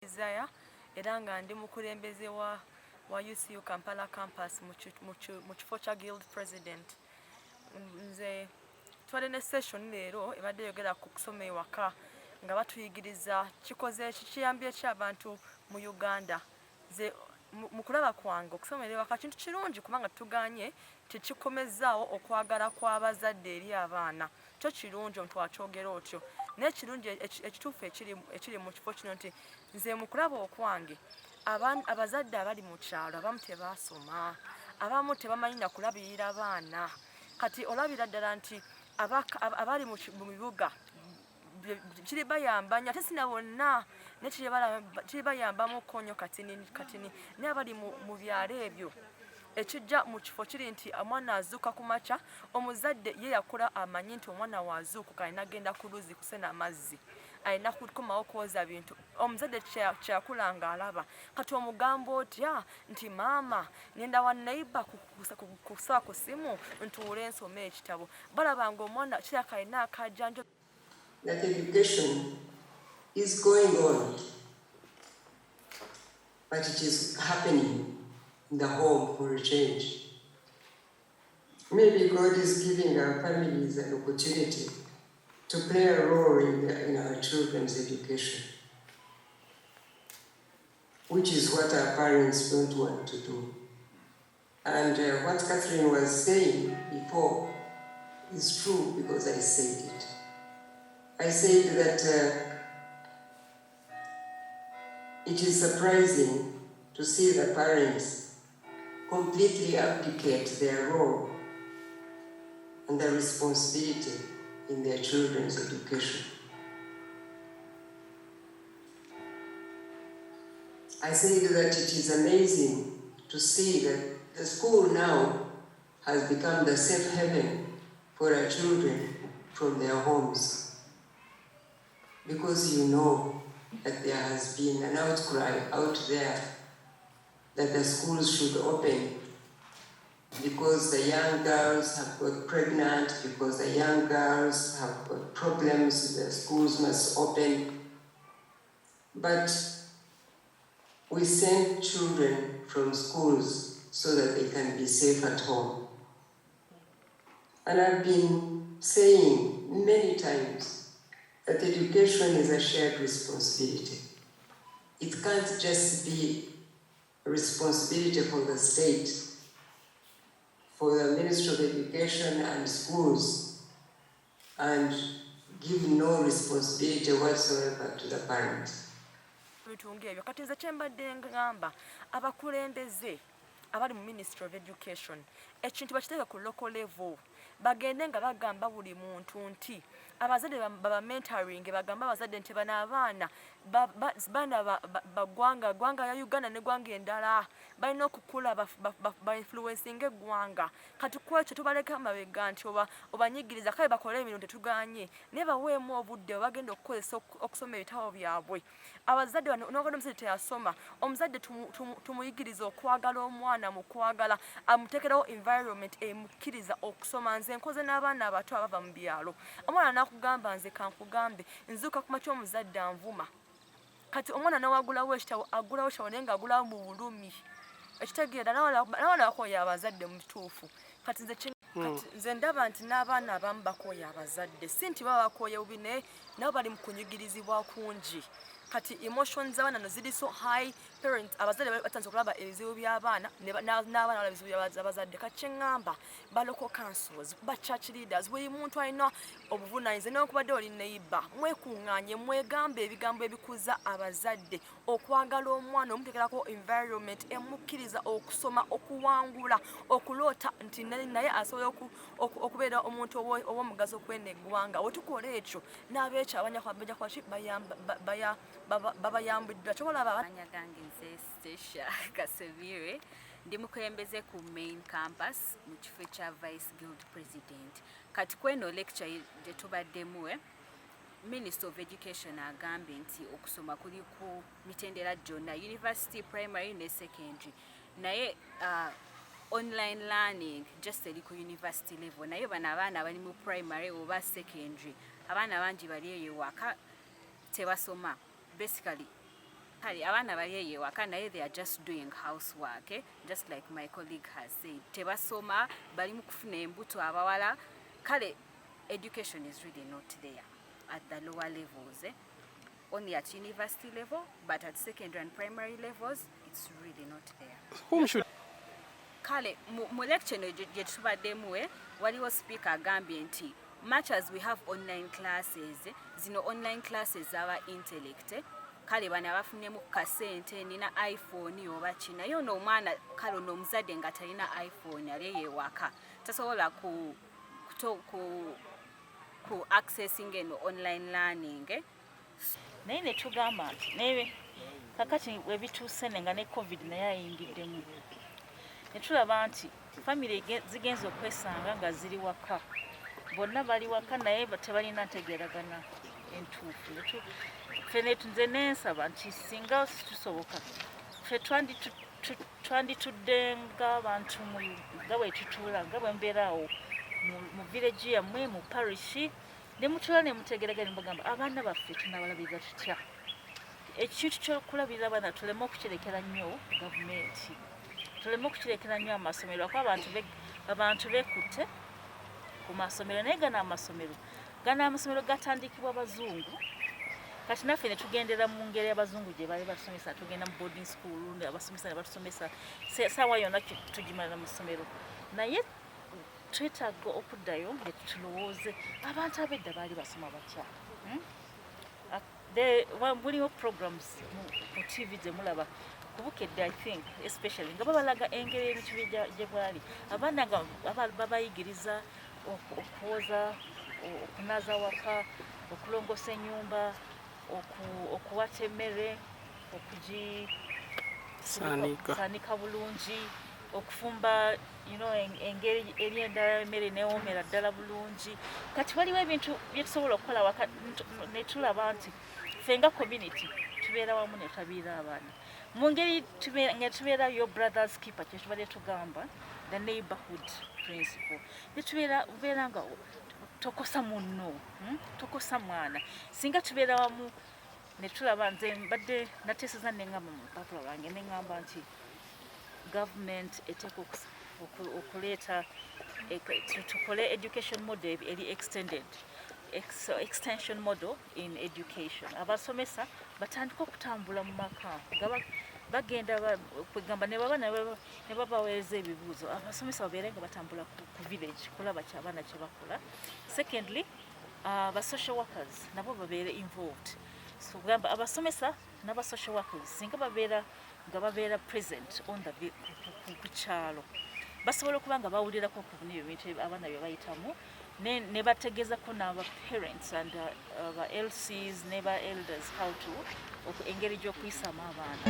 Isaiah era nga ndi mukulembeze wa UCU Kampala campus mu kifo kya guild president. Nze twali ne session leero ebadde yogera ku kusoma ewaka nga batuyigiriza kikoze kiyambye ki abantu mu Uganda. Nze mu kulaba kwange okusomera ewaka kintu kirungi kubanga tuganye tekikomezaawo okwagala kw'abazadde eri abaana. Kyo kirungi omuntu akyogera otyo. N'ekirungi ekituufu ekiri mu kifo kino nti nze mu kulaba okwange abazadde abali mu kyalo abamu tebaasoma, abamu tebamanyi na kulabirira baana. Kati olabira ddala nti abali mu bibuga kiri bayambanya ate sina bonna kiri bayambamu konyo katini naye abali mu byalo ebyo ekijja mu kifo kiri nti omwana azuuka ku makya omuzadde ye yakula amanyi nti omwana waazuukuka alina genda ku luzzi kusena amazzi alina kukomawo kwoza bintu omuzadde kyakulanga alaba kati omugambo otya nti maama nenda wa neighbor kusaba ku simu ntuule nsome ekitabo balabanga omwana kiraka alina akajjanjo. That education is going on, but it is happening in the home for a change. Maybe God is giving our families an opportunity to play a role in our children's education, which is what our parents don't want to do. And what Catherine was saying before is true because I said it. I said that it is surprising to see the parents completely abdicate their role and their responsibility in their children's education. I said that it is amazing to see that the school now has become the safe haven for our children from their homes. Because you know that there has been an outcry out there that the schools should open because the young girls have got pregnant, because the young girls have got problems, the schools must open. But we send children from schools so that they can be safe at home. And I've been saying many times that education is a shared responsibility. It can't just be a responsibility for the state, for the Ministry of Education and schools, and give no responsibility whatsoever to the parents. Kati nze kyembadde ngamba abakulembeze abali mu Ministry of Education ekintu bakiteeka ku local level bagende nga bagamba buli muntu nti abazadde baba mentoring bagamba abazadde nti bana abaana gwanga ya Uganda ne gwanga endala balina okukula ba influencing eggwanga kati kwekyo tubaleka amabega nti obanyigiriza kale bakole emirimu tetuganye naye baweemu obudde bagenda okukozesa okusoma ebitabo byabwe. Abazadde n'ogenda omusajja teyasoma omuzadde tumuyigiriza okwagala omwana mu kwagala amuteekerawo environment emukkiriza okusoma. Nze nkoze n'abaana abato abava mu byalo omwana nakugamba nze kankugambe nzuuka ku makya omuzadde anvuma kati omwana nawagulawo ekitabo agulawo ekitabo naye ngaagulawo mu bulumi ekitegeera nawala bakooya abazadde mu kituufu kati nze ndaba nti n'abaana abamu bakooya abazadde si nti baba bakooya bubi naye nabo bali mu kunyigirizibwa kungi kati emotions z'abaana no ziri so high. Parents abazadde batanze okulaba ebizibu by'abaana n'abaana balaba ebizibu by'abazadde kati kyeŋŋamba ba local councils ba church leaders buli muntu alina obuvunaanyizibwa newankubadde oli neighbor mwekuŋŋaanye mwegambe ebigambo ebikuza abazadde okwagala omwana omuteekerako environment emukkiriza okusoma okuwangula okuloota nti naye asobola okubeera omuntu ow'omugaso kw'eno eggwanga. We tukola ekyo n'ab'ekyo abajja kwaki babayambiddwa kyobalaba amanya gange nze Stasha Kasevire ndi mukulembeze ku main campus mu kifo kya vice guild president. Kati kweno lecture gye tubaddemu Minister of Education agambye nti okusoma kuli ku mitendera gyonna university, primary ne secondary naye online learning just eri ku university level naye bano abaana bali mu primary oba secondary abaana bangi bali eyo waka tebasoma basically kale abaana bali eyo ewaka naye they are just doing housework just like my colleague has said tebasoma bali mu kufuna embuto abawala kale education is really not there at the lower levels only at university level but at secondary and primary levels it's really not there. Whom should kale mu lecture no gye tubaddemu waliwo speaker agambye nti much as we have online classes zino online classes aba intellect kale bana bafunye mu kasente nina iPhone oba kina yo no omwana kale no omuzadde nga talina iPhone ali yewaka tasobola ku accessing eno online learning naye ne tugamba nti naye kakati webituuse nga ne covid naye ayingiddemu ne tulaba nti famire zigenza okwesanga nga ziri waka bonna bali waka naye tebalina ntegeeragana entuufu fene nze nensaba nti singa tusoboka fe twanditudde ng'abantu nga bwe tutuula nga bwe mbeeraawo mu village yammwe mu parishi ne mutuula ne mutegeeragana mbagamba abaana baffe tunabalabirira tutya ekintu ky'okulabirira abaana tuleme okukirekera nnyo gavumenti tuleme okukirekera nnyo amasomero ako abantu bekutte ku masomero naye gano amasomero gatandikibwa bazungu kati naffe ne tugendera mu ngeri y'abazungu gye bali basomesa tugenda mu boarding school abasomesa ne batusomesa saawa yonna tugimala mu ssomero naye twetaaga okuddayo ne tulowooze abantu ab'edda baali basoma batya buliwo programs mu TV gye mulaba kubukedde I think especially nga babalaga engeri ebintu gye bwali abaana nga babayigiriza okwoza okunaaza waka okulongosa ennyumba okuwata emmere okugisaanika bulungi okufumba engeri eri endala emmere newoomera ddala bulungi kati waliwo ebintu byetusobola okukola waka ne tulaba nti ffe nga community tubeera wamu ne twabiira abaana mu ngeri nga tubeera your brothers keeper kyetubadde tugamba the neighborhood principle netubeera nga tokosa munno tokosa mwana singa tubeera wamu ne tulaba nze mbadde nateeseza neŋŋamba mu lupapula lwange neŋŋamba nti government eteeka okuleeta tukole education model eri extension model in education abasomesa batandika okutambula mu maka bagenda kwegamba ne babaweereza ebibuuzo abasomesa babeere nga batambula ku village kulaba abaana kye bakola secondly ba social workers nabo babeere involved so kugamba abasomesa n'aba social workers singa babeera present on the ku kyalo basobola okuba nga bawulirako ku bintu abaana bye bayitamu ne bategeezako n'aba parents and aba LCs ne ba elders how to engeri gy'okuyisaamu abaana